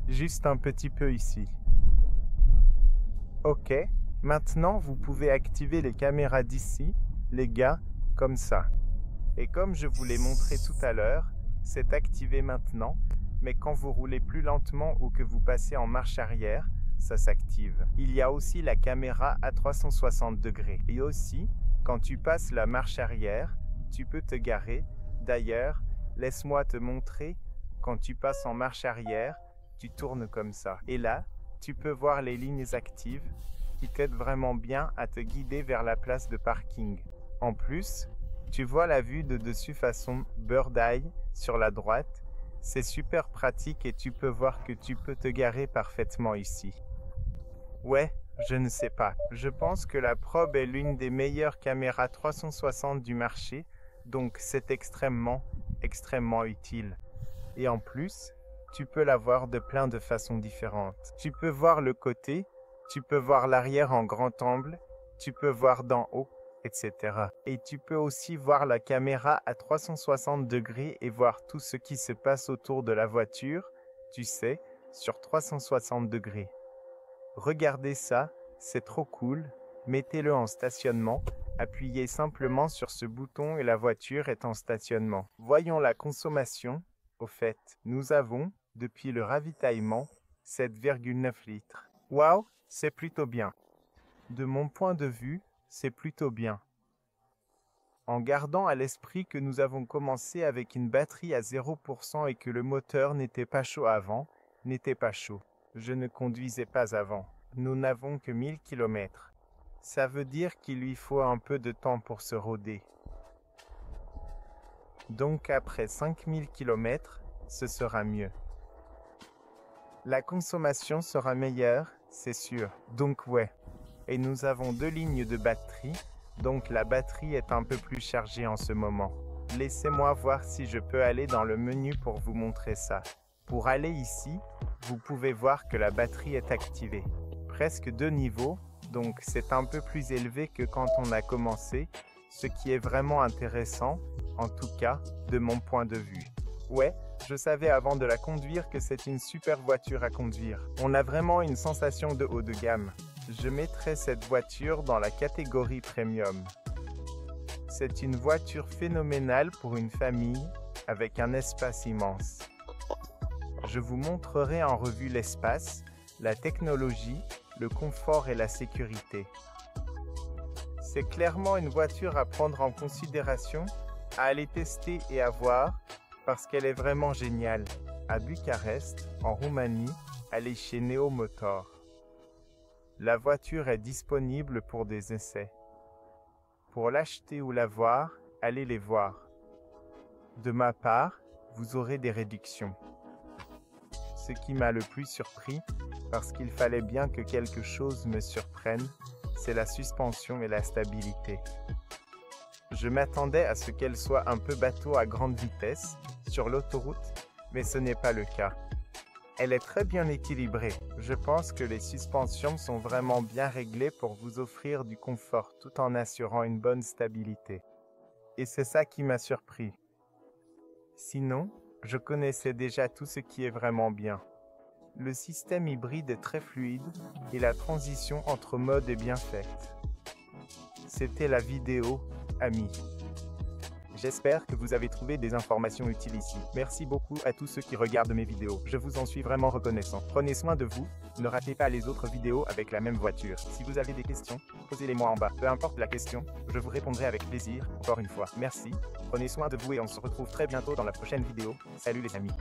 Juste un petit peu ici. Ok, maintenant vous pouvez activer les caméras d'ici, les gars, comme ça. Et comme je vous l'ai montré tout à l'heure, c'est activé maintenant, mais quand vous roulez plus lentement ou que vous passez en marche arrière, ça s'active. Il y a aussi la caméra à 360 degrés. Et aussi, quand tu passes la marche arrière, tu peux te garer. D'ailleurs, laisse-moi te montrer, quand tu passes en marche arrière, tu tournes comme ça. Et là, tu peux voir les lignes actives qui t'aident vraiment bien à te guider vers la place de parking. En plus, tu vois la vue de dessus façon bird eye sur la droite. C'est super pratique et tu peux voir que tu peux te garer parfaitement ici. Ouais, je ne sais pas. Je pense que la Probe est l'une des meilleures caméras 360 du marché, donc c'est extrêmement utile. Et en plus, tu peux la voir de plein de façons différentes. Tu peux voir le côté, tu peux voir l'arrière en grand angle, tu peux voir d'en haut, etc. Et tu peux aussi voir la caméra à 360 degrés et voir tout ce qui se passe autour de la voiture, tu sais, sur 360 degrés. Regardez ça, c'est trop cool. Mettez-le en stationnement, appuyez simplement sur ce bouton et la voiture est en stationnement. Voyons la consommation. Au fait, nous avons, depuis le ravitaillement, 7,9 litres. Waouh, c'est plutôt bien. De mon point de vue, c'est plutôt bien. En gardant à l'esprit que nous avons commencé avec une batterie à 0% et que le moteur n'était pas chaud avant, Je ne conduisais pas avant. Nous n'avons que 1000 km. Ça veut dire qu'il lui faut un peu de temps pour se roder. Donc après 5000 km, ce sera mieux. La consommation sera meilleure, c'est sûr. Donc ouais. Et nous avons 2 lignes de batterie, donc la batterie est un peu plus chargée en ce moment. Laissez-moi voir si je peux aller dans le menu pour vous montrer ça. Pour aller ici, vous pouvez voir que la batterie est activée. Presque 2 niveaux, donc c'est un peu plus élevé que quand on a commencé, ce qui est vraiment intéressant, en tout cas, de mon point de vue. Ouais, je savais avant de la conduire que c'est une super voiture à conduire. On a vraiment une sensation de haut de gamme. Je mettrais cette voiture dans la catégorie premium. C'est une voiture phénoménale pour une famille avec un espace immense. Je vous montrerai en revue l'espace, la technologie, le confort et la sécurité. C'est clairement une voiture à prendre en considération, à aller tester et à voir, parce qu'elle est vraiment géniale. À Bucarest, en Roumanie, elle est chez Neo Motor. La voiture est disponible pour des essais. Pour l'acheter ou la voir, allez les voir. De ma part, vous aurez des réductions. Ce qui m'a le plus surpris, parce qu'il fallait bien que quelque chose me surprenne, c'est la suspension et la stabilité. Je m'attendais à ce qu'elle soit un peu bateau à grande vitesse sur l'autoroute, mais ce n'est pas le cas. Elle est très bien équilibrée. Je pense que les suspensions sont vraiment bien réglées pour vous offrir du confort tout en assurant une bonne stabilité. Et c'est ça qui m'a surpris. Sinon, je connaissais déjà tout ce qui est vraiment bien. Le système hybride est très fluide et la transition entre modes est bien faite. C'était la vidéo, amis. J'espère que vous avez trouvé des informations utiles ici. Merci beaucoup à tous ceux qui regardent mes vidéos. Je vous en suis vraiment reconnaissant. Prenez soin de vous. Ne ratez pas les autres vidéos avec la même voiture. Si vous avez des questions, posez-les-moi en bas. Peu importe la question, je vous répondrai avec plaisir. Encore une fois, merci. Prenez soin de vous et on se retrouve très bientôt dans la prochaine vidéo. Salut les amis.